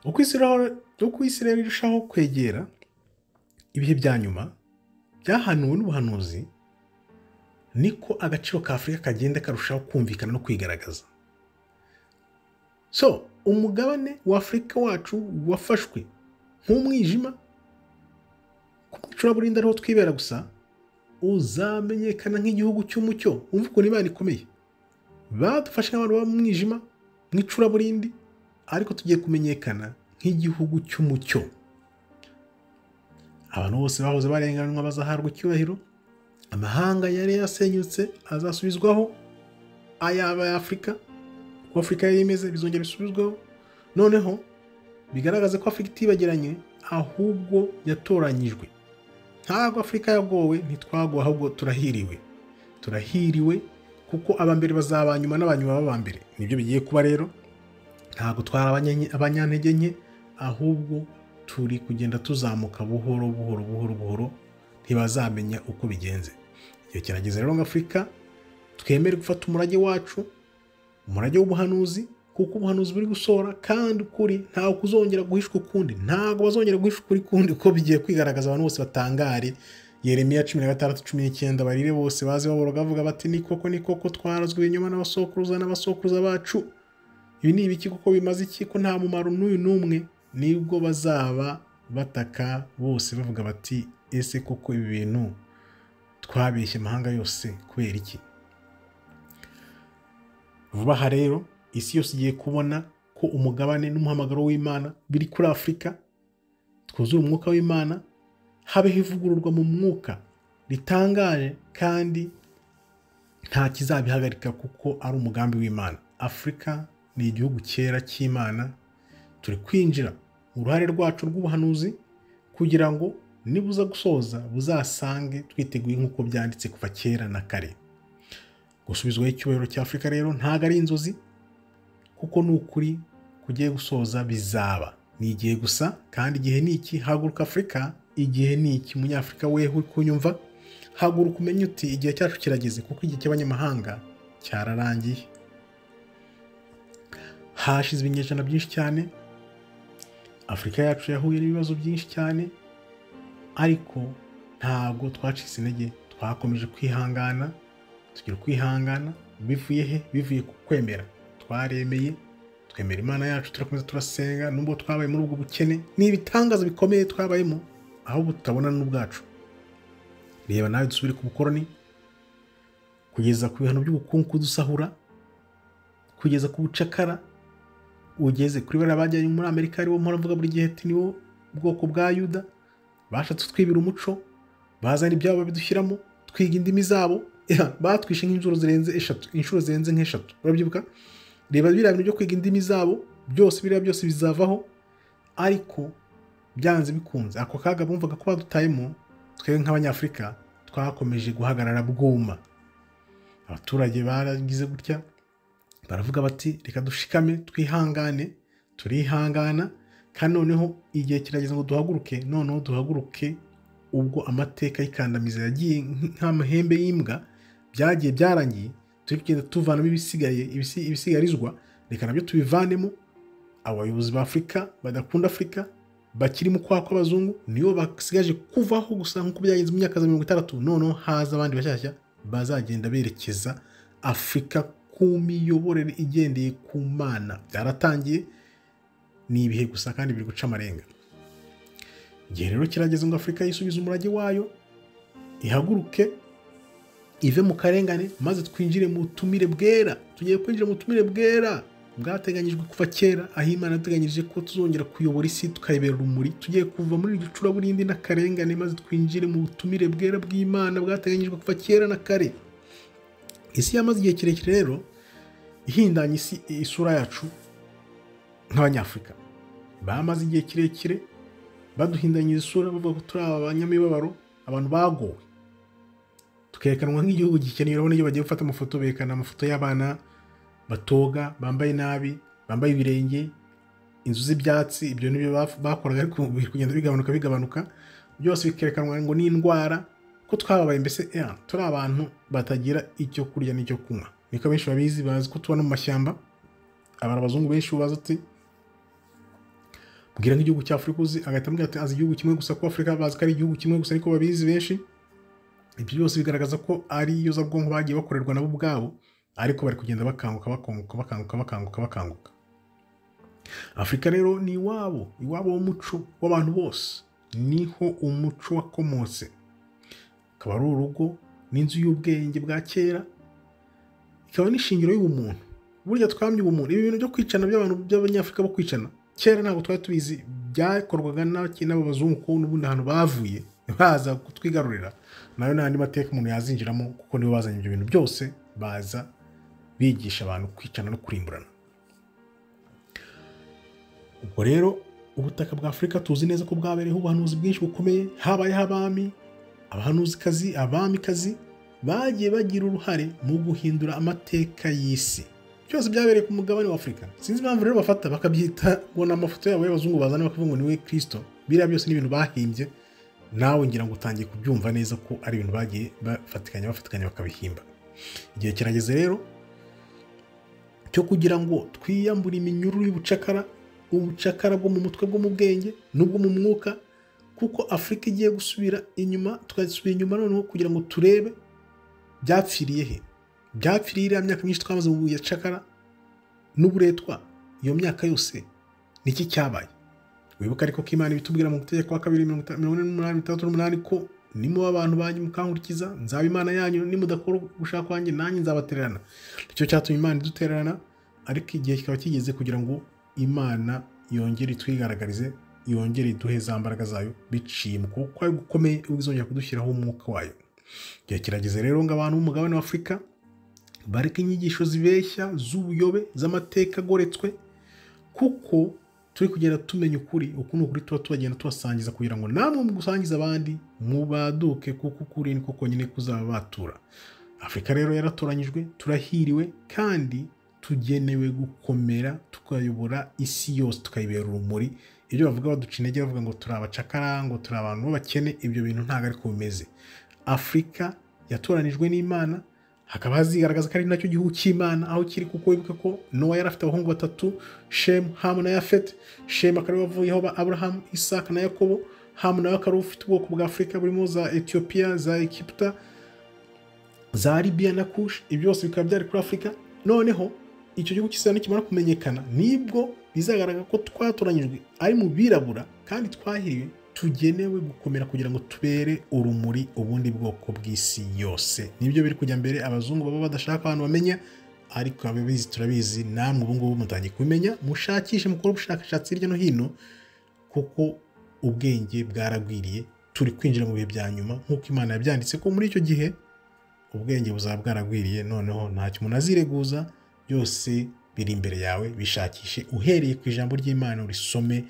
Uko isi rero irushaho kwegera ibihe bya nyuma byahanuwe n'ubuhanuzi, niko agaciro ka Afurika kagenda karushaho kumvikana no kwigaragaza. Umugabane wa Afurika wacu wafashwe nk'umwijima, kumwicuraburindi ariho twibera gusa, uzamenyekana nk'igihugu cy'umucyo. Umva ukuntu Imana ikomeye. Badufashe nk'abantu baba mu mwijima, mw'icuraburindi, ariko tugiye kumenyekana nk'igihugu cy'umucyo. Abantu bose bahoze barenganwa bazahabwa icyubahiro. Amahanga yari yasenyutse azasubizwaho, ayaba ya Afurika, uko Afurika yari imeze bizongera bisubizwaho. Noneho bigaragaza ko Afurika itibagiranye, ahubwo yatoranyijwe. Ntabwo Afurika yagowe, ntitwagowe, ahubwo turahiriwe, kuko abambere bazaba nyuma n'abanyuma b'abambere. Nibyo bigiye kuba rero. Ntabwo twari abanyantege nke, ahubwo turi kugenda tuzamuka buhoro, ntibazamenya uko bigenze. Igihe kirageze rero ngo Afurika twemere gufata umurage wacu, umurage w'ubuhanuzi, kuko ubuhanuzi buri gusohora, kandi ukuri ntawe kuzongera guhishwa ukundi. Ntabwo bazongera guhishwa ukuri kundi, uko bigiye kwigaragaza. Abantu bose batangare. Yeremiya 16:19, barire bose baze baboroga bavuga bati ni koko twarazwe inyuma n'abasokuruza bacu. Ibi ni ibiki kuko bimaze iki, ko nta mumaro n'uyu n'umwe? Nibwo bazaba bataka bose bavuga bati ese koko ibi bintu twabeshye amahanga yose kubera iki? Vuba aha rero isi yose igiye kubona ko umugabane n'umuhamagaro w'Imana biri kuri Afurika. Twuzure umwuka w'Imana, habeho ivugururwa mu mwuka ritangaje, kandi nta kizabihagarika kuko ari umugambi w'Imana. Afurika ni igihugu cyera cy'Imana. Turi kwinjira mu ruhare rwacu rw'ubuhanuzi kugira ngo nibuza gusoza buzasange twiteguye nk'uko byanditse kuva kera na kare. Gusubizwaho icyubahiro cya Afurika rero ntabwo ari inzozi, kuko ni ukuri kugiye gusoza bizaba. Ni igihe gusa, kandi igihe ni iki? Haguruka Afurika, igihe ni iki? Umunyafurika wewe uri kunyumva, haguruka umenye uti igihe cyacu kirageze, kuko igihe cy'abanyamahanga cyararangiye. Hashize ibinyejana byinshi cyane, Afurika yacu yahuye n'ibibazo byinshi cyane, ariko ntabwo twacitse intege. Twakomeje kwihangana, tugira kwihangana. Bivuye he? Bivuye ku kwemera. Twaremeye, twemera imana yacu, turakomeza turasenga nubwo twabaye muri ubwo bukene, ni ibitangaza bikomeye twabayemo ahubwo tutabona n'ubwacu. Reba nawe dusubire ku bukoroni, kugeza ku bihano by'ubukungu kudusahura, kugeza ku bucakara, ugeze kuri bariya bajyanye muri Amerika aribo mpora mvuga buri gihe ati nibo bwoko bwa Yuda, bashatse twibira umuco, bazana ibyabo babidushyiramo, twiga indimi zabo, batwishe nk'inshuro zirenze nk'eshatu. Urabyibuka? Reba biriya bintu byo kwiga indimi zabo biriya byose bizavaho, ariko byanze bikunze ako kaga bumvaga ko badutayemo, twebwe nk'abanyafurika twakomeje guhagarara bwuma. Abaturage baragize gutya, baravuga bati reka dushikame twihangane, turihangana, kandi noneho igihe kirageze ngo duhaguruke ubwo amateka y'ikandamiza yagiye nk'amahembe y'imbwa, byagiye byarangiye, turi kugenda tuvanamo ibisigarizwa, reka nabyo tubivanemo. Abayobozi ba Afurika badakunda Afurika, bakiri mu kwaha kw'abazungu, nibo basigaje kuvaho gusa nk'uko byagenze mu myaka za 60. Noneho haza abandi bashyashya bazagenda berekeza Afurika ku miyoborere igendeye ku Mana. Byaratangiye, ni ibihe gusa kandi biri guca amarenga. Igihe rero kirageze ngo Afurika yisubize umurage wayo, ihaguruke, ive mu karengane, maze twinjire mu butumire bwera. Tugiye kwinjira mu butumire bwera bwateganyijwe kuva kera, aho Imana yateganyije ko tuzongera kuyobora isi tukayibera urumuri. Tugiye kuva muri iryo curaburindi n'akarengane, maze twinjire mu butumire bwera bw'Imana bwateganyijwe kuva kera na kare. Isi yamaze igihe kirekire rero ihindanye isura yacu nk'abanyafurika. Bamaze igihe kirekire baduhindanyiriza isura, bavuga ko turi abanyamibabaro, abantu bagowe, tukerekanwa nk'igihugu gikeneye. Urabona iyo bagiye gufata amafoto, berekana amafoto y'abana batoga, bambaye nabi, bambaye ibirenge, inzu z'ibyatsi. Ibyo nibyo bakoraga, ariko biri kugenda bigabanuka, byose bikerekanwa ngo ni indwara, ko twababaye. Mbese turi abantu batagira icyo kurya n'icyo kunywa. Niko benshi babizi, bazi ko tubana mu mashyamba. Abazungu benshi bazi ati bwira nk'igihugu cya Afurika uzi, agahita ambwira ati azi igihugu kimwe gusa, ko Afurika bazi ko ari igihugu kimwe gusa, ariko babizi benshi. Ibyo byose bigaragaza ko ari iyozabwonko bagiye bakorerwa nabo ubwabo, ariko bari kugenda bakanguka. Afurika rero ni iwabo w'umuco w'abantu bose, niho umuco wakomotse. Akaba ari urugo n'inzu y'ubwenge bwa kera, ikaba n'ishingiro y'ubumuntu. Burya twamye ubumuntu. Ibi bintu byo kwicana by'abantu by'abanyafurika bo kwicana, kera ntabwo twari tubizi, byakorwaga n'abazungu, ko n'ubundi ahantu bavuye baza kutwigarurira. Nayo n'andi mateka umuntu yazinjiramo, kuko nibo bazanye ibyo bintu byose, baza bigisha abantu kwicana no kurimburana. Ubwo rero ubutaka bwa Afurika tuzi neza ko bwabereyeho ubuhanuzi bwinshi bukomeye. Habayeho abamikazi bagiye bagira uruhare mu guhindura amateka y'isi. Byose byabereye ku mugabane wa Afurika. Sinzi impamvu rero bafata bakabyita ngo ni amafoto yabo y'abazungu bazana bakavuga ngo niwe Kristo. Biriya byose ni ibintu bahimbye, nawe ngira ngo utangiye kubyumva neza ko ari ibintu bagiye bafatikanya bakabihimba. Igihe kirageze rero cyo kugira ngo twiyambure iminyururu y'ubucakara, ubucakara bwo mu mutwe, bwo mu bwenge n'ubwo mu mwuka, kuko Afurika igiye gusubira inyuma. Tugasubira inyuma noneho kugira ngo turebe byapfiriye he. Byapfiriye iriya myaka myinshi twamaze mu bucakara n'uburetwa. Iyo myaka yose niki cyabaye? Wibuka ariko ko Imana ibitubwira mu Gutegeka 2:48 ko nimuba abantu banyu mukankurikiza, nzaba Imana yanyu, nimudakora gushaka kwanjye nanjye nzabatererana. Icyo cyatumye Imana idutererana, ariko igihe kikaba kigeze kugira ngo Imana yongere itwigaragarize, yongere iduhe za mbaraga zayo biciye mu kuboko kwayo gukomeye, ubizongera kudushyiraho umwuka wayo. Igihe kirageze rero ngo abantu b'umugabane wa Afurika bareke inyigisho zibeshya z'ubuyobe, z'amateka agoretswe, kuko turi kugenda tumenya ukuri. Uku ni ukuri tuba tubagenda tubasangiza, kugira ngo namwe mu gusangiza abandi mubaduke, kuko ukuri niko konyine kuzaba batura. Afurika rero yaratoranyijwe, turahiriwe, kandi tugenewe gukomera, tukayobora isi yose, tukayibera urumuri. Ibyo bavuga baduca intege, bavuga ngo turi abacakara, ngo turi abantu b'abakene, ibyo bintu ntabwo ariko bimeze. Afurika yatoranijwe n'Imana, hakaba hazigaragaza ko ari nacyo gihugu cy'Imana aho kiri, kuko wibuka ko Nowa yari afite abahungu 3, Shemu, Hamu na Yafeti. Shemu akaba wavuyeho ba Aburahamu, Isaka na Yakobo. Hamu nawe akaba ufite ubwoko bwa Afurika burimo za Ethiopia, za Egiputa, za Libya na Kush. Ibyo byose bikaba byari kuri Afurika. Noneho icyo gihugu cy'isirayeli nikimara kumenyekana nibwo bizagaragara ko twatoranyijwe ari mu birabura kandi twahiriwe tugenewe gukomera kugira ngo tubere urumuri ubundi bwoko bw'isi yose. Nibyo biri kujya mbere, abazungu baba badashaka abantu bamenya, ariko ababizi turabizi, namwe ubu ngubu mutangiye kubimenya, mushakishe mukore ubushakashatsi hirya no hino, kuko ubwenge bwaragwiriye. Turi kwinjira mu bihe bya nyuma nk'uko Imana yabyanditse ko muri icyo gihe ubwenge buzaba bwaragwiriye, noneho ntacyo umuntu azireguza, byose biri imbere yawe. Bishakishe uhereye ku ijambo ry'Imana, urisome,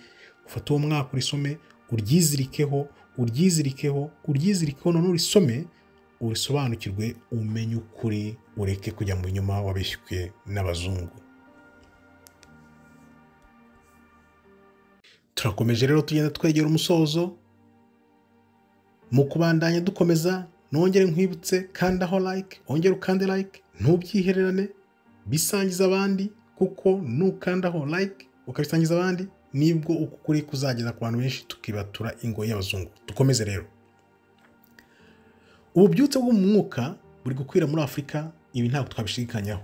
ufate uwo mwaka urisome, uryizirikeho, none urisome, urisobanukirwe, umenye ukuri, ureke kujya mu binyoma wabeshywe n'abazungu. Turakomeje rero tugenda twegera umusozo. Mu kubandanya dukomeza, nongere nkwibutse, kandaho like, ongera ukande like, ntubyihererane, bisangiza abandi, kuko nukandaho like ukabisangiza abandi nibwo ukuri kuzageza ku bantu benshi, tukibatura ingoyi y'abazungu. Dukomeze rero. Ububyutse bwo mu mwuka buri gukwira muri Afurika, ibi ntabwo twabishidikanyaho.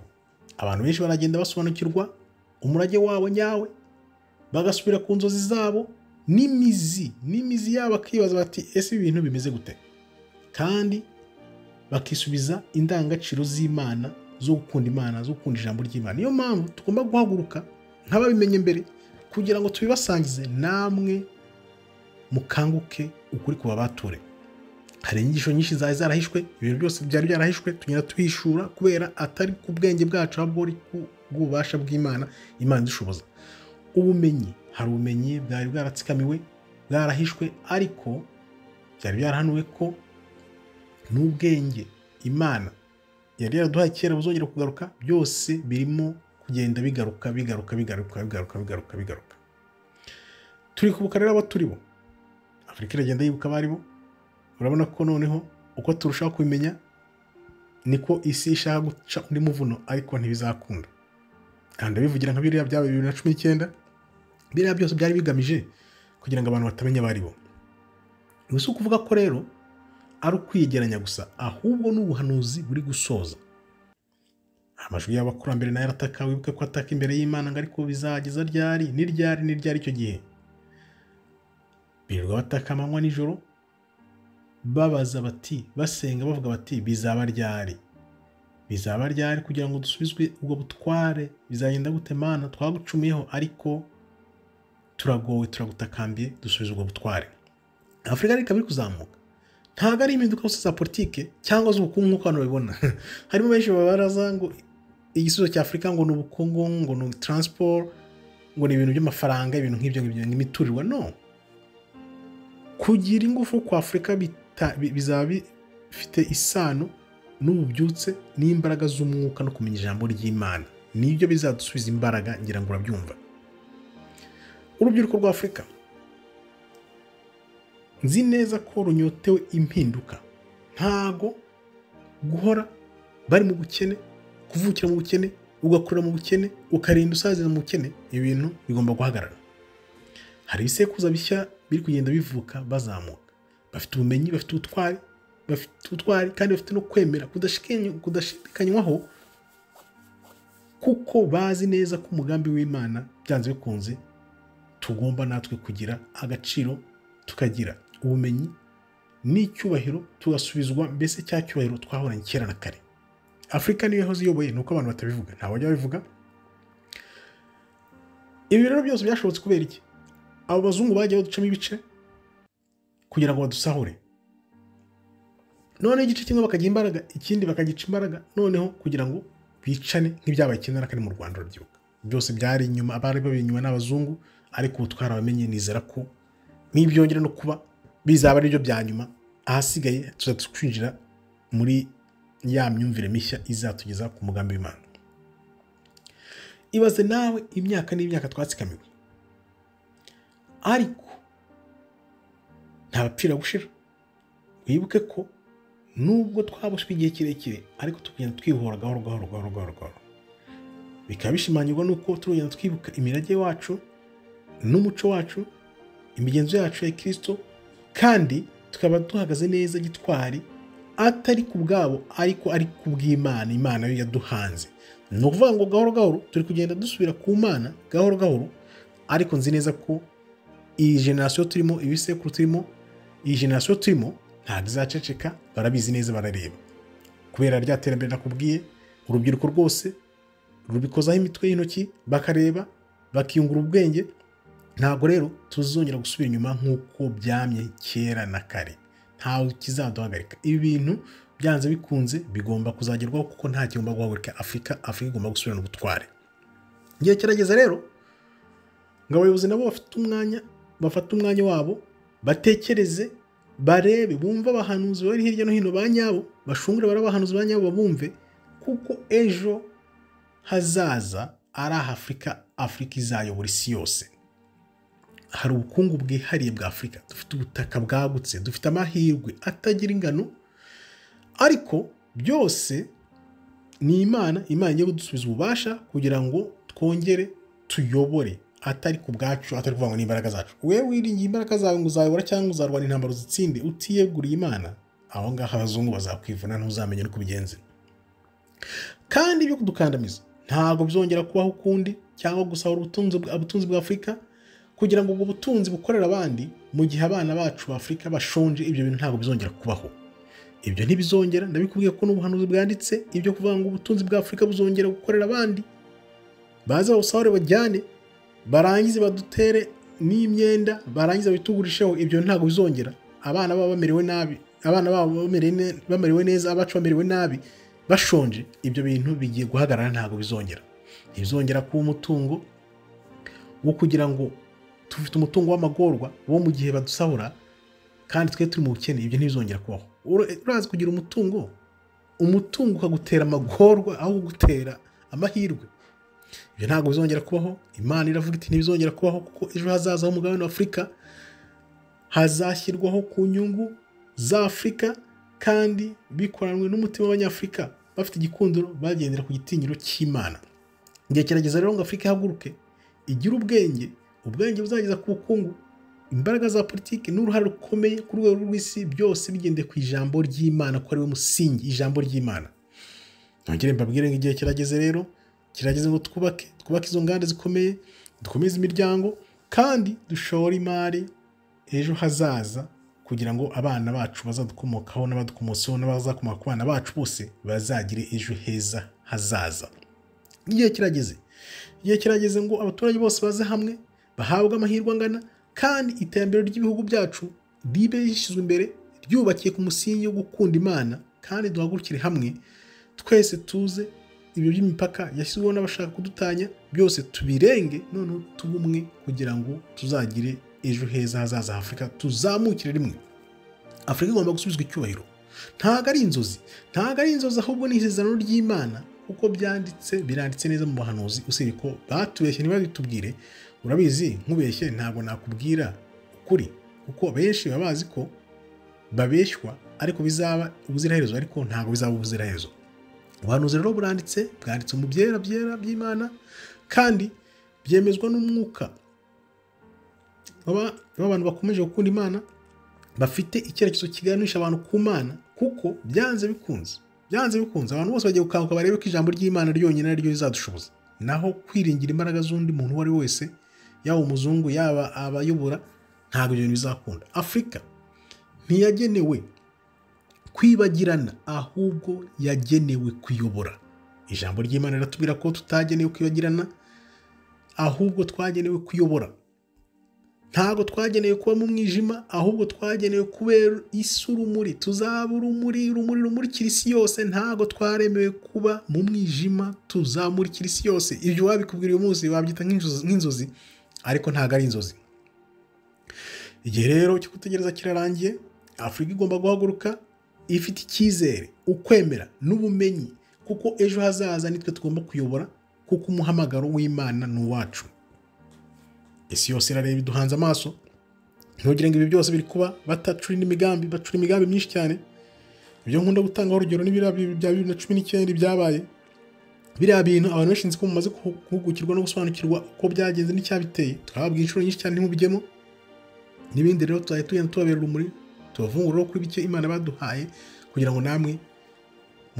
Abantu benshi baragenda basobanukirwa umurage wabo nyawe, bagasubira ku nzozi zabo n'imizi yabo, bakibaza bati ese ibi bintu bimeze gute, kandi bakisubiza indangagaciro z'Imana, zo gukunda Imana, zo gukunda ijambo ry'Imana. Niyo mpamvu tugomba guhaguruka nk'ababimenye mbere kugira ngo tubibasangize, namwe mukanguke ukuri kuba bature. Hari inyigisho nyinshi zari zarahishwe, ibintu byose byari byarahishwe, tugenda tuhishura kubera atari ku bwenge bwacu, ahubwo ari ku bw'ububasha bw'Imana, Imana idushoboza. Ubumenyi, hari ubumenyi bwari bwaratsikamiwe, bwarahishwe, ariko byari byarahanuwe ko n'ubwenge Imana yari yaraduhaye kera buzongera kugaruka, byose birimo kugenda bigaruka. Turi kubuka rero abo turi bo. Afurika iragenda yibuka abari bo. Urabona ko noneho uko turushaho kubimenya niko isi ishaka guca undi muvuno, ariko ntibizakunda. Kandi bivugira nka biriya byabaye 2019, biriya byose byari bigamije kugira ngo abantu batamenya abari bo. Ubuso kuvuga ko rero ari ukwiyegeranya gusa, ahubwo n'ubuhanuzi buri gusoza. Amajwi y'abakurambere nayo arataka, wibuke ko ataka imbere y'Imana ngo ariko bizageza ryari, ni ryari icyo gihe. Birirwa bataka amanywa nijoro, babaza bati, basenga bavuga bati bizaba ryari kugira ngo dusubizwe ubwo butware, bizagenda gute Mana, twagucumiyeho ariko turagowe, turagutakambiye, dusubize ubwo butware. Afurika reka biri kuzamuka, ntabwo ari impinduka gusa za politike cyangwa z'ubukungu nk'uko abantu babibona. Harimo benshi babaraza ngo igisubizo cya Afurika ngo ni ubukungu, ngo ni transport, ngo ni ibintu by'amafaranga, ibintu nk'ibyo nk'imiturirwa. No, kugira ingufu kwa Afurika bizaba bifite isano n'ububyutse n'imbaraga z'umwuka no kumenya ijambo ry'Imana. Nibyo bizadusubiza imbaraga, ngira ngo urabyumva. Urubyiruko rwa Afurika nzi neza ko runyotewe impinduka, ntago guhora bari mu bukene, kuvukira mu bukene, ugakurira mu bukene, ukarinda usaziza mu bukene. Ibintu bigomba guhagarara. Hari ibisekuruza bishya biri kugenda bivuka, bazamuka, bafite ubumenyi, bafite ubutwari kandi bafite no kwemera kudashidikanywaho, kuko bazi neza ko umugambi w'Imana byanze bikunze tugomba natwe kugira agaciro, tukagira ubumenyi n'icyubahiro, tugasubizwa mbese cya cyubahiro twahoranye kera na kare. Afurika niyo yahoze iyoboye, nuko abantu batabivuga, ntabwo bajya babivuga. Ibi rero byose byashobotse kubera iki? Abo bazungu bagiye baducamo ibice kugira ngo badusahure. None igice kimwe bakagira imbaraga, ikindi bakagica imbaraga, noneho kugira ngo bicane nk'ibyabaye 1994 mu Rwanda. Urubyiruko byose byari inyuma, abari babi inyuma n'abazungu, ariko ubutwara bamenye, nizera ko nibyongera no kuba bizaba ari byo bya nyuma. Ahasigaye tuzatwinjira muri ya myumvire mishya izatugeza ku mugambi w'Imana. Ibaze nawe imyaka n'imyaka twatsikamiwe, ariko ntabapfira gushira. Wibuke ko nubwo twabuswe igihe kirekire, ariko tukagenda twihora gahoro. Bikaba bishimanyirwa nuko turagenda twibuka imirage wacu n'umuco wacu, imigenzo yacu ya Kristo, kandi tukaba duhagaze neza gitwari, atari ku bwabo ariko ari ku bw'Imana. Imana yo yaduhanze, ni ukuvuga ngo gahoro gahoro turi kugenda dusubira ku Mana gahoro gahoro, ariko nzi neza ko iyi generasiyo turimo, ibisekuru turimo, iyi generasiyo turimo ntabwo izaceceka, barabizi neza, barareba kubera rya terambere nakubwiye. Urubyiruko rwose rubikozaho imitwe y'intoki bakareba bakiyungura ubwenge. Ntabwo rero tuzongera gusubira inyuma nk'uko byamye kera na kare, ntawe kizaduhagarika. Ibi bintu byanze bikunze bigomba kuzagerwaho kuko nta kigomba guhagarika Afurika. Afurika igomba gusubirana ubutware. Igihe kirageze rero ngo abayobozi nabo bafate umwanya wabo, batekereze, barebe, bumve abahanuzi bari hirya no hino ba nyabo, bashungure bari abahanuzi ba nyabo, babumve, kuko ejo hazaza ari Afurika. Afurika izayobora isi yose. Hari ubukungu bwihariye bwa Afurika, dufite ubutaka bwagutse, dufite amahirwe atagira ingano, ariko byose ni Imana igiye kudusubiza ububasha kugira ngo twongere tuyobore, atari ku bwacu, atari kuvuga ngo n'imbaraga zacu. Wewe wiringiye imbaraga zawe ngo uzayobora cyangwa uzarwana intambara uzitsinde utiyeguriye Imana, aho ngaho abazungu bazakwivuna, ntuzamenye no kubigenza. Kandi ibyo kudukandamiza ntabwo bizongera kubaho ukundi, cyangwa gusahura ubutunzi bwa Afurika kugira ngo ubwo butunzi bukorera abandi mu gihe abana bacu ba Afurika bashonje. Ibyo bintu ntabwo bizongera kubaho, ibyo ntibizongera. Ndabikubwiye ko n'ubuhanuzi bwanditse ibyo kuvuga ngo ubutunzi bwa Afurika buzongera gukorera abandi, baze bawusahore bajyane, barangize badutere n'imyenda, barangize bitugurisheho. Ibyo ntabwo bizongera. Abana babo bamerewe nabi, abana babo bamerewe neza, abacu bamerewe nabi, bashonje. Ibyo bintu bigiye guhagarara, ntabwo bizongera. Ntibizongera kuba umutungo wo kugira ngo tufite umutungo w'amagorwa wo mu gihe badusahura kandi twe turi mu bukene. Ibyo ntibizongera kubaho. Urazi kugira umutungo ukagutera amagorwa aho gutera amahirwe. Ibyo ntabwo bizongera kubaho. Imana iravuga iti ntibizongera kubaho, kuko ejo hazaza h'umugabane wa Afurika hazashyirwaho ku nyungu za Afurika, kandi bikoranwe n'umutima w'Abanyafurika bafite igikundiro, bagendera ku gitinyiro cy'Imana. Igihe kirageze rero ngo Afurika ihaguruke, igire ubwenge buzageza ku bukungu, imbaraga za politiki n'uruhare rukomeye ku rwego rw'isi, byose bigendeye ku ijambo ry'Imana, ko ari we musingi, ijambo ry'Imana. Nongere mbabwire ngo igihe kirageze rero, kirageze ngo twubake izo nganda zikomeye, dukomeze imiryango, kandi dushore imari ejo hazaza, kugira ngo abana bacu bazadukomokaho n'abadukomotseho n'abazakomoka ku bana bacu bose bazagire ejo heza hazaza. Igihe kirageze ngo abaturage bose baze hamwe, bahabwe amahirwe angana, kandi iterambere ry'ibihugu byacu ribe rishyizwe imbere, ryubakiye ku musingi wo gukunda Imana, kandi duhagurukire hamwe twese tuze ibyo by'imipaka yashyizweho n'abashaka kudutanya byose tubirenge, noneho tubumwe kugira ngo tuzagire ejo heza hazaza Afurika, tuzamukire rimwe. Afurika igomba gusubizwa icyubahiro. Ntabwo ari inzozi, ahubwo ni isezerano ry'Imana, kuko biranditse neza mu bahanuzi. Usibye ko batubeshye ntibabitubwire. Urabizi, nkubeshye ntabwo nakubwira ukuri, kuko benshi baba bazi ko babeshywa ariko bizaba ubuziraherezo, ariko ntabwo bizaba ubuziraherezo. Ubuhanuzi rero bwanditse mu byera by'Imana, kandi byemezwa n'umwuka w'abantu bakomeje gukunda Imana, bafite icyerekezo kiganisha abantu ku Mana, kuko byanze bikunze abantu bose bagiye gukanguka barebe ko ijambo ry'Imana ryonyine ari ryo rizadushoboza. Naho kwiringira imbaraga z'undi muntu uwo ari we wese, yaba umuzungu yaba abayobora, ntabwo ibyo bintu bizakunda. Afurika ntiyagenewe kwibagirana, ahubwo yagenewe kuyobora. Ijambo ry'Imana riratubwira ko tutagenewe kwibagirana, ahubwo twagenewe kuyobora. Ntabwo twagenewe kuba mu mwijima, ahubwo twagenewe kubera isi urumuri. Tuzaba urumuri rumurikira isi yose. Ntabwo twaremewe kuba mu mwijima, tuzamurikira isi yose. Ibyo wabikubwira uyu munsi wabyita nk'inzozi, ariko ntabwo ari inzozi. Igihe rero cyo gutegereza kirarangiye. Afurika igomba guhaguruka ifite icyizere, ukwemera n'ubumenyi, kuko ejo hazaza nitwe tugomba kuyobora, kuko umuhamagaro w'Imana ni uwacu. Isi yose irareba, iduhanze amaso. Ntugire ngo ibi byose biri kuba bacura imigambi myinshi cyane. Ibyo nkunda gutangaho urugero ni bya 2019 byabaye. Biriya bintu abantu benshi nzi ko mumaze guhugukirwa no gusobanukirwa uko byagenze n'icyabiteye. Twababwiye inshuro nyinshi cyane ntimubijyemo. N'ibindi rero tugenda tubabera urumuri, tubavungura kuri bike Imana baduhaye, kugira ngo namwe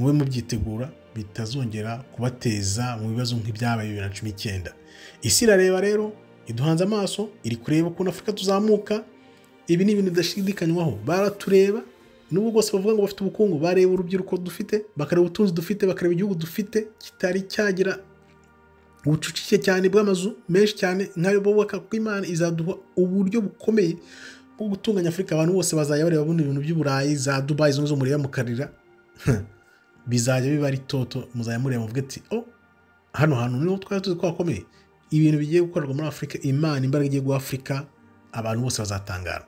mube mubyitegura bitazongera kubateza mu bibazo nk'ibyabaye 2019. Isi irareba rero, iduhanze amaso, iri kureba ukuntu Afurika tuzamuka. Ibi ni ibintu bidashidikanywaho. Baratureba nubwo bwose bavuga ngo bafite ubukungu, bareba urubyiruko dufite, bakareba ubutunzi dufite, bakareba igihugu dufite kitari cyagira ubucucike cyane bw'amazu menshi cyane nk'ayo bubaka, kuko Imana izaduha uburyo bukomeye bwo gutunganya Afurika. Abantu bose bazajya bareba buno ibintu by'Uburayi, za Dubai, zo mureba mukarira bizajya biba ari toto, muzajya mureba muvuge ati hano hantu niho twari tuzi ko hakomeye. Ibintu bigiye gukorerwa muri Afurika, Imana imbaraga igiye guha Afurika, abantu bose bazatangara.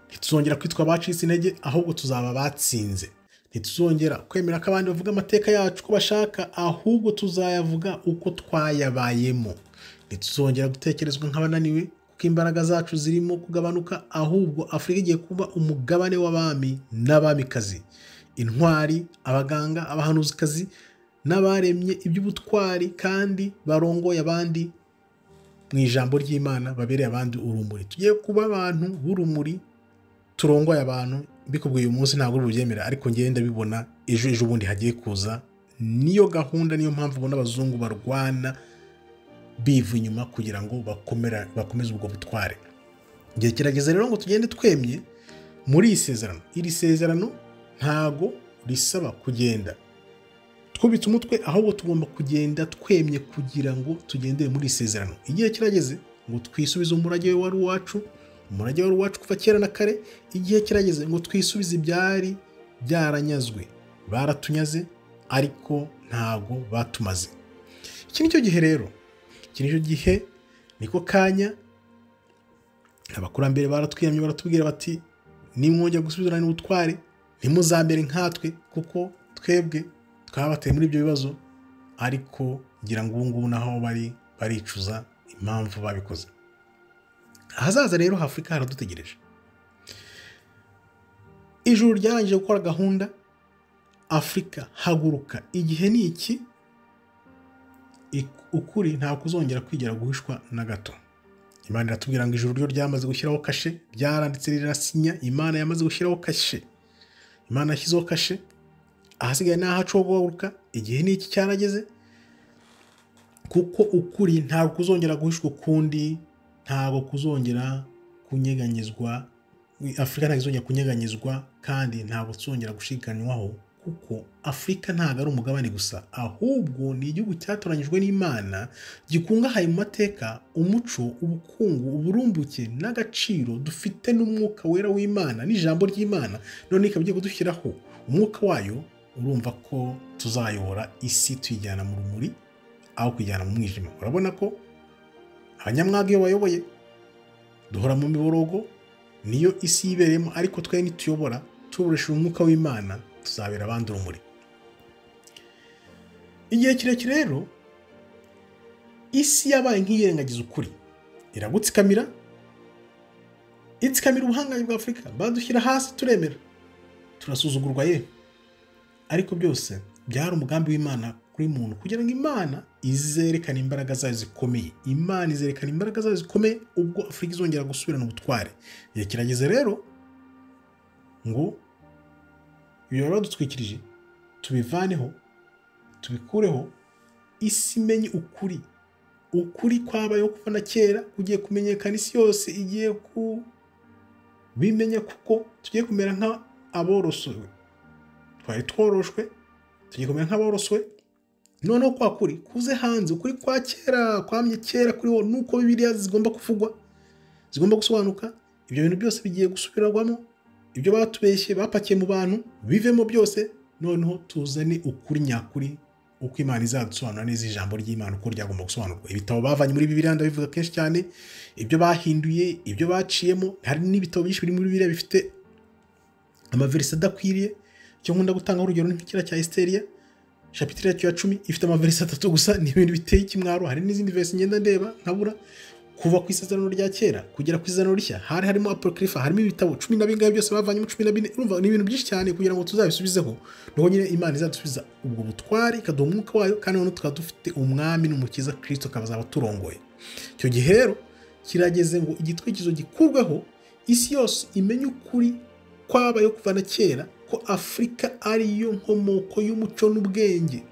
Ntituzongera kwitwa abacitse intege, ahubwo tuzaba batsinze. Ntituzongera kwemera ko abandi bavuga amateka yacu ko bashaka, ahubwo tuzayavuga uko twayabayemo. Ntituzongera gutekerezwa nk'abananiwe, kuko imbaraga zacu zirimo kugabanuka, ahubwo Afurika igiye kuba umugabane w'abami n'abamikazi, intwari, abaganga, abahanuzikazi n'abaremye iby'ubutwari kandi barongoye abandi mu ijambo ry'Imana, babereye abandi urumuri. Tugiye kuba abantu b'urumuri, turongoye abantu. Mbikubwiye uyu munsi ntabwo ubyemera, ariko ngenda bibona ejo bundi hagiye kuza. Niyo gahunda, niyo mpamvu ubona abazungu barwana biva inyuma kugira ngo bakomeze ubwo butware. Igihe kirageze rero ngo tugende twemye muri iri sezerano. Iri sezerano ntago risaba kugenda twubitse umutwe, ahubwo tugomba kugenda twemye kugira ngo tugendere muri iri sezerano. Igihe kirageze ngo twisubize umurage wari uwacu, umurage wari uwacu kuva kera na kare. Igihe kirageze ngo twisubize ibyari byaranyazwe. Baratunyaze ariko ntago batumaze. Iki nicyo gihe rero, iki nicyo gihe, niko kanya abakurambere baratwiyamye, baratubwira bati nimwongera gusubizana n'ubutware ntimuzambere nkatwe, kuko twebwe twabateye muri ibyo bibazo. Ariko ngira ngo ubu ngubu naho baricuza impamvu babikoze. Ahazaza rero Afurika haradutegereje. Ijuru ryarangije gukora gahunda. Afurika haguruka, igihe ni iki. Ukuri nta kuzongera kwigera guhishwa na gato. Imana iratubwira ngo ijuru ryo ryamaze gushyiraho kashe, byaranditse rirasinya. Imana yamaze gushyiraho kashe, Imana yashyizeho kashe. Ahasigaye ni ahacu ho guhaguruka, igihe ni iki cyarageze, kuko ukuri nta kuzongera guhishwa ukundi, ntabwo kuzongera kunyeganyezwa. Afurika ntabwo izongera kunyeganyezwa, kandi ntabwo tuzongera gushikanywaho, kuko Afurika ntabwo ari umugabane gusa, ahubwo ni igihugu cyatoranyijwe n'Imana, gikungahaye mu mateka, umuco, ubukungu, uburumbuke n'agaciro. Dufite n'umwuka wera w'Imana n'ijambo ry'Imana, none ikaba igiye kudushyiraho umwuka wayo. Urumva ko tuzayobora isi tuyijyana mu rumuri aho kujyana mu mwijima. Urabona ko abanyamwaga iyo bayoboye duhora mu miborogo, niyo isi yibereyemo, ariko twe nituyobora tuyoboresha umwuka w'Imana, tuzabera abandi urumuri. Igihe kirekire rero isi yabaye nk'iyirengagiza ukuri, iragutsikamira, itsikamira ubuhangange bwa Afurika. Badushyira hasi, turemera, turasuzugurwa ye. Ariko byose byari umugambi w'Imana kuri muntu, kugira ngo Imana izerekane imbaraga zayo zikomeye. Imana izerekana imbaraga zayo zikomeye ubwo Afurika izongera gusubirana ubutware. Igihe kirageze rero ngo ibyo badutwikirije tubivaneho, tubikureho. Isi imenye ukuri. Ukuri kwabayeho kuva na kera kugiye kumenyekana, isi yose igiye kubimenya, kuko tugiye kumera nk'aborosowe. Twari tworoshwe, tugiye kumera nk'aboroswe. Noneho kwa kuri kuze hanze, ukuri kwa kera, kwamye kera kuriho, nuko Bibiliya zigomba kuvugwa, zigomba gusobanuka. Ibyo bintu byose bigiye gusubirwamo, ibyo batubeshye bapakiye mu bantu bivemo byose. Noneho tuzane ukuri nyakuri, uko Imana izadusobanura neza ijambo ry'Imana uko ryagomba gusobanurwa. Ibitabo bavanye muri Bibiliya ndabivuga kenshi cyane, ibyo bahinduye, ibyo baciyemo. Hari n'ibitabo byinshi biri muri Bibiliya bifite amaverisi adakwiriye. Cyo nkunda gutanga urugero ni nk'ikira cya Esteriya, chapitre ya 10 ifite amaverisi 3 gusa. Ni ibintu biteye ikimwaro. Hari n'izindi versi ngenda ndeba nkabura. Kuva ku isezerano rya kera kugera ku isezerano rishya harimo apocrypha, harimo ibitabo 10 na bingahe byose bavanyemo 14. Urumva ni ibintu byinshi cyane kugira ngo tuzabisubizeho. Nuko nyine Imana izadusubiza ubwo butwari, ikaduha umwuka wayo, kandi noneho tukaba dufite umwami n'umukiza Kristo akabazaba turongoye. Icyo gihe rero kirageze ngo igitwikizo gikurweho, isi yose imenye ukuri kwabayeho kuva na kera, ko Afurika ariyo nkomoko y'umuco n'ubwenge,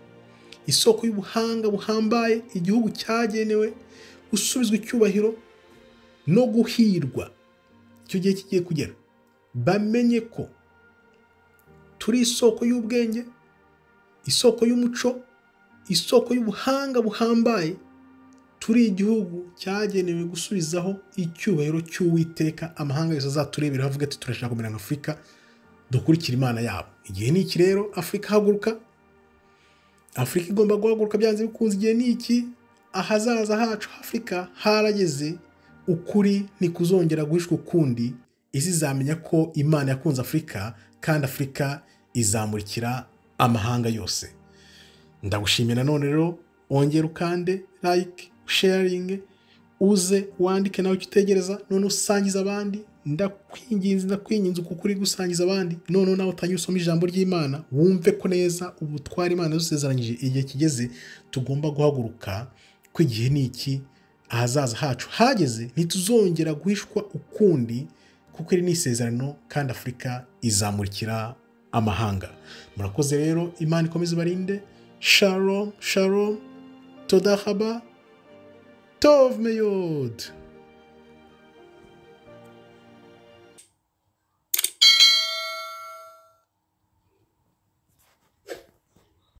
isoko y'ubuhanga buhambaye, igihugu cyagenewe gusubizwa icyubahiro no guhirwa. Icyo gihe kigiye kugera, bamenye ko turi isoko y'ubwenge, isoko y'umuco, isoko y'ubuhanga buhambaye, turi igihugu cyagenewe gusubizaho icyubahiro cy'Uwiteka. Amahanga yose azaturebera avuga ati turashaka kumera nka Afurika, dukurikira Imana yabo. Igihe ni iki rero? Afurika haguruka. Afurika igomba guhaguruka byanze bikunze. Igihe ni iki? Ahazaza hacu Afurika harageze. Ukuri ntikuzongera guhishwa ukundi. Isi izamenya ko Imana yakunze Afurika, kandi Afurika izamurikira amahanga yose. Ndagushimiye nanone rero, ongera ukande like, sharing, uze wandike nawe icyo utegereza, none usangiza abandi. Ndakwinginze uko kuri gusangiza abandi, none nawe utangiye usoma ijambo ry'Imana, wumve ko neza ubutware Imana yadusezeranyije igihe kigeze. Tugomba guhaguruka ko igihe ni iki, ahazaza hacu hageze, ntituzongera guhishwa ukundi, kuko iri ni isezerano, kandi Afurika izamurikira amahanga. Murakoze rero, Imana ikomeze ibarinde. Shalom, shalom, toda haba, tov meyod.